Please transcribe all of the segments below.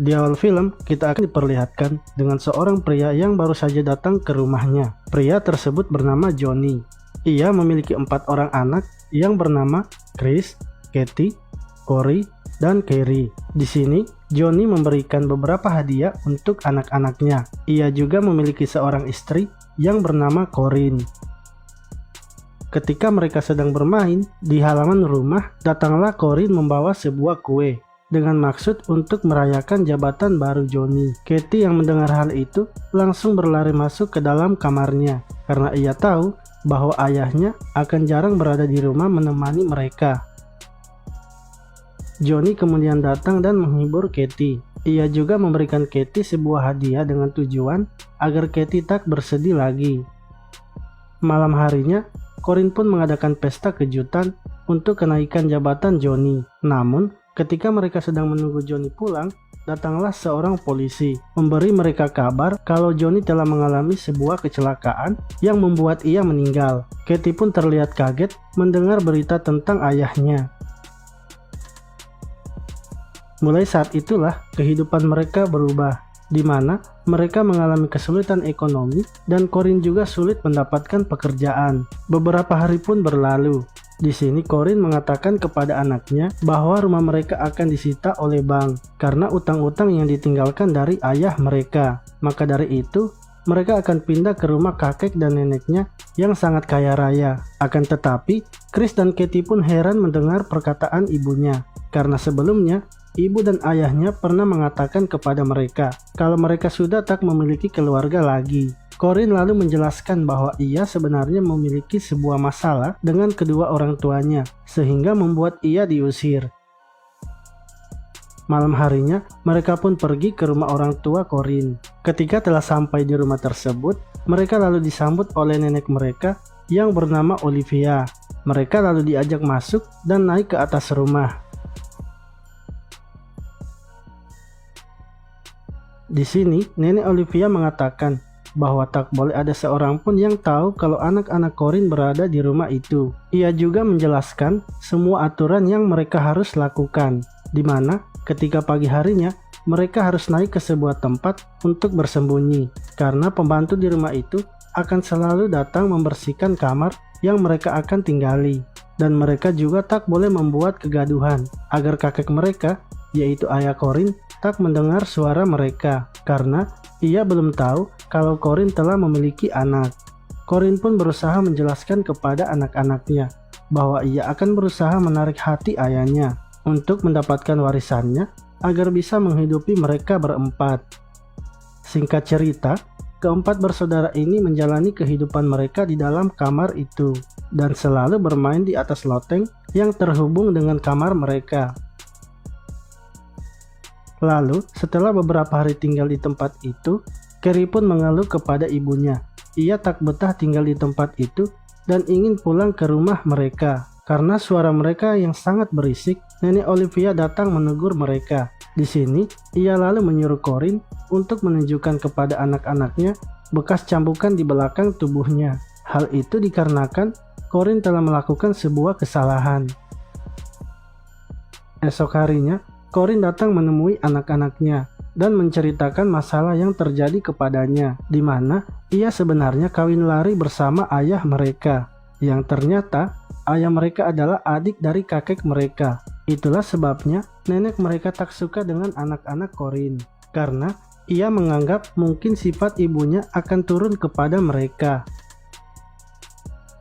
Di awal film, kita akan diperlihatkan dengan seorang pria yang baru saja datang ke rumahnya. Pria tersebut bernama Johnny. Ia memiliki 4 orang anak yang bernama Chris, Katie, Corey, dan Carrie. Di sini, Johnny memberikan beberapa hadiah untuk anak-anaknya. Ia juga memiliki seorang istri yang bernama Corinne. Ketika mereka sedang bermain, di halaman rumah, datanglah Corinne membawa sebuah kue dengan maksud untuk merayakan jabatan baru Johnny. Katie yang mendengar hal itu langsung berlari masuk ke dalam kamarnya karena ia tahu bahwa ayahnya akan jarang berada di rumah menemani mereka. Johnny kemudian datang dan menghibur Katie. Ia juga memberikan Katie sebuah hadiah dengan tujuan agar Katie tak bersedih lagi. Malam harinya, Corinne pun mengadakan pesta kejutan untuk kenaikan jabatan Johnny. Namun, ketika mereka sedang menunggu Johnny pulang, datanglah seorang polisi memberi mereka kabar kalau Johnny telah mengalami sebuah kecelakaan yang membuat ia meninggal. Katie pun terlihat kaget mendengar berita tentang ayahnya. Mulai saat itulah kehidupan mereka berubah, di mana mereka mengalami kesulitan ekonomi dan Corinne juga sulit mendapatkan pekerjaan. Beberapa hari pun berlalu. Di sini Corinne mengatakan kepada anaknya bahwa rumah mereka akan disita oleh bank karena utang-utang yang ditinggalkan dari ayah mereka. Maka dari itu, mereka akan pindah ke rumah kakek dan neneknya yang sangat kaya raya. Akan tetapi, Chris dan Katie pun heran mendengar perkataan ibunya, karena sebelumnya ibu dan ayahnya pernah mengatakan kepada mereka kalau mereka sudah tak memiliki keluarga lagi. Corinne lalu menjelaskan bahwa ia sebenarnya memiliki sebuah masalah dengan kedua orang tuanya, sehingga membuat ia diusir. Malam harinya, mereka pun pergi ke rumah orang tua Corinne. Ketika telah sampai di rumah tersebut, mereka lalu disambut oleh nenek mereka yang bernama Olivia. Mereka lalu diajak masuk dan naik ke atas rumah. Di sini, nenek Olivia mengatakan bahwa tak boleh ada seorang pun yang tahu kalau anak-anak Corinne berada di rumah itu. Ia juga menjelaskan semua aturan yang mereka harus lakukan, di mana ketika pagi harinya mereka harus naik ke sebuah tempat untuk bersembunyi, karena pembantu di rumah itu akan selalu datang membersihkan kamar yang mereka akan tinggali. Dan mereka juga tak boleh membuat kegaduhan agar kakek mereka, yaitu ayah Corinne, tak mendengar suara mereka karena ia belum tahu kalau Corinne telah memiliki anak. Corinne pun berusaha menjelaskan kepada anak-anaknya bahwa ia akan berusaha menarik hati ayahnya untuk mendapatkan warisannya agar bisa menghidupi mereka berempat. Singkat cerita, keempat bersaudara ini menjalani kehidupan mereka di dalam kamar itu dan selalu bermain di atas loteng yang terhubung dengan kamar mereka. Lalu, setelah beberapa hari tinggal di tempat itu, Carrie pun mengeluh kepada ibunya. Ia tak betah tinggal di tempat itu dan ingin pulang ke rumah mereka. Karena suara mereka yang sangat berisik, nenek Olivia datang menegur mereka. Di sini, ia lalu menyuruh Corinne untuk menunjukkan kepada anak-anaknya bekas cambukan di belakang tubuhnya. Hal itu dikarenakan Corinne telah melakukan sebuah kesalahan. Esok harinya, Corinne datang menemui anak-anaknya dan menceritakan masalah yang terjadi kepadanya, di mana ia sebenarnya kawin lari bersama ayah mereka, yang ternyata ayah mereka adalah adik dari kakek mereka. Itulah sebabnya nenek mereka tak suka dengan anak-anak Corinne, karena ia menganggap mungkin sifat ibunya akan turun kepada mereka.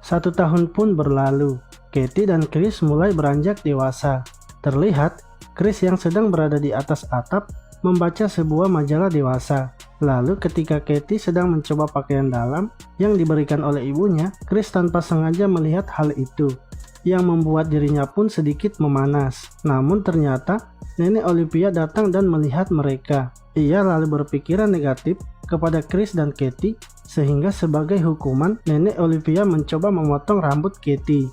1 tahun pun berlalu, Katie dan Chris mulai beranjak dewasa. Terlihat Chris yang sedang berada di atas atap membaca sebuah majalah dewasa. Lalu ketika Katie sedang mencoba pakaian dalam yang diberikan oleh ibunya, Chris tanpa sengaja melihat hal itu, yang membuat dirinya pun sedikit memanas. Namun ternyata nenek Olivia datang dan melihat mereka. Ia lalu berpikiran negatif kepada Chris dan Katie, sehingga sebagai hukuman nenek Olivia mencoba memotong rambut Katie.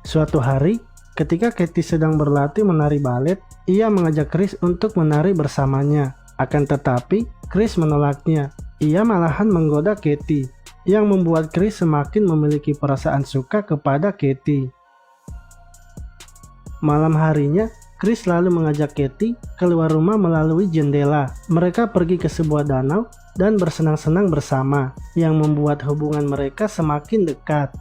Suatu hari, ketika Katie sedang berlatih menari balet, ia mengajak Chris untuk menari bersamanya. Akan tetapi, Chris menolaknya. Ia malahan menggoda Katie, yang membuat Chris semakin memiliki perasaan suka kepada Katie. Malam harinya, Chris lalu mengajak Katie keluar rumah melalui jendela. Mereka pergi ke sebuah danau dan bersenang-senang bersama, yang membuat hubungan mereka semakin dekat.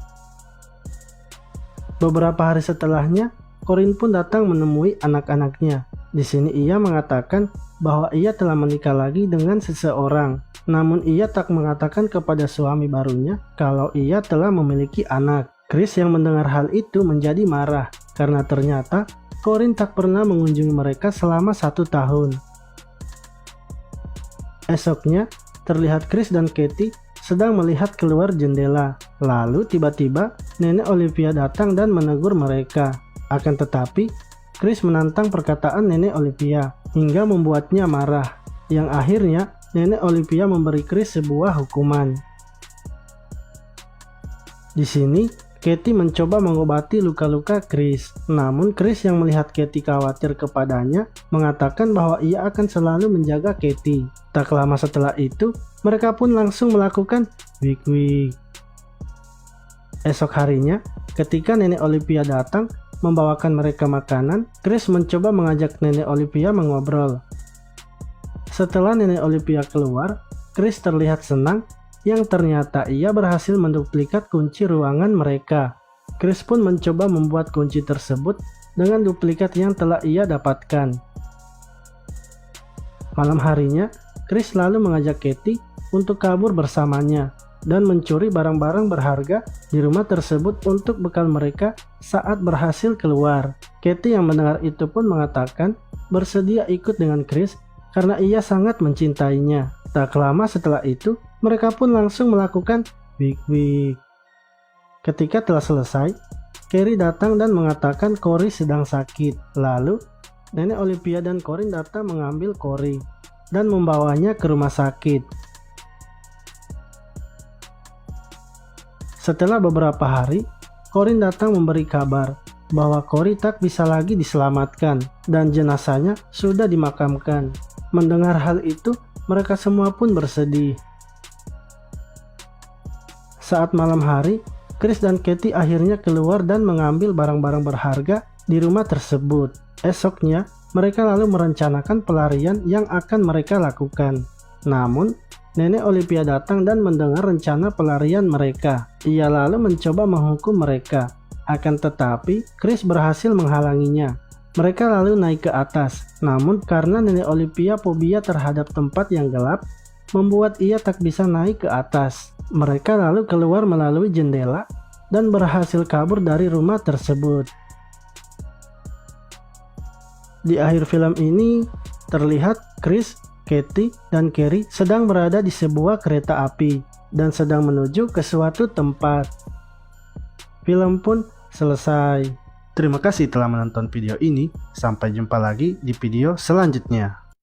Beberapa hari setelahnya, Corinne pun datang menemui anak-anaknya. Di sini ia mengatakan bahwa ia telah menikah lagi dengan seseorang. Namun ia tak mengatakan kepada suami barunya kalau ia telah memiliki anak. Chris yang mendengar hal itu menjadi marah karena ternyata Corinne tak pernah mengunjungi mereka selama 1 tahun. Esoknya, terlihat Chris dan Katie sedang melihat keluar jendela. Lalu tiba-tiba Nenek Olivia datang dan menegur mereka. Akan tetapi, Chris menantang perkataan Nenek Olivia hingga membuatnya marah. Yang akhirnya, Nenek Olivia memberi Chris sebuah hukuman. Di sini, Katie mencoba mengobati luka-luka Chris. Namun Chris yang melihat Katie khawatir kepadanya mengatakan bahwa ia akan selalu menjaga Katie. Tak lama setelah itu, mereka pun langsung melakukan wig-wig. Esok harinya, ketika Nenek Olivia datang membawakan mereka makanan, Chris mencoba mengajak Nenek Olivia mengobrol. Setelah Nenek Olivia keluar, Chris terlihat senang yang ternyata ia berhasil menduplikat kunci ruangan mereka. Chris pun mencoba membuat kunci tersebut dengan duplikat yang telah ia dapatkan. Malam harinya, Chris lalu mengajak Katie untuk kabur bersamanya dan mencuri barang-barang berharga di rumah tersebut untuk bekal mereka saat berhasil keluar. Katie yang mendengar itu pun mengatakan bersedia ikut dengan Chris karena ia sangat mencintainya. Tak lama setelah itu, mereka pun langsung melakukan wig-wig. Ketika telah selesai, Carrie datang dan mengatakan Corey sedang sakit. Lalu, Nenek Olivia dan Corinne datang mengambil Corey dan membawanya ke rumah sakit. Setelah beberapa hari, Corinne datang memberi kabar bahwa Corey tak bisa lagi diselamatkan dan jenazahnya sudah dimakamkan. Mendengar hal itu, mereka semua pun bersedih. Saat malam hari, Chris dan Katie akhirnya keluar dan mengambil barang-barang berharga di rumah tersebut. Esoknya, mereka lalu merencanakan pelarian yang akan mereka lakukan. Namun, Nenek Olivia datang dan mendengar rencana pelarian mereka. Ia lalu mencoba menghukum mereka. Akan tetapi, Chris berhasil menghalanginya. Mereka lalu naik ke atas. Namun, karena Nenek Olivia fobia terhadap tempat yang gelap, membuat ia tak bisa naik ke atas. Mereka lalu keluar melalui jendela dan berhasil kabur dari rumah tersebut. Di akhir film ini, terlihat Chris, Katie, dan Carrie sedang berada di sebuah kereta api dan sedang menuju ke suatu tempat. Film pun selesai. Terima kasih telah menonton video ini. Sampai jumpa lagi di video selanjutnya.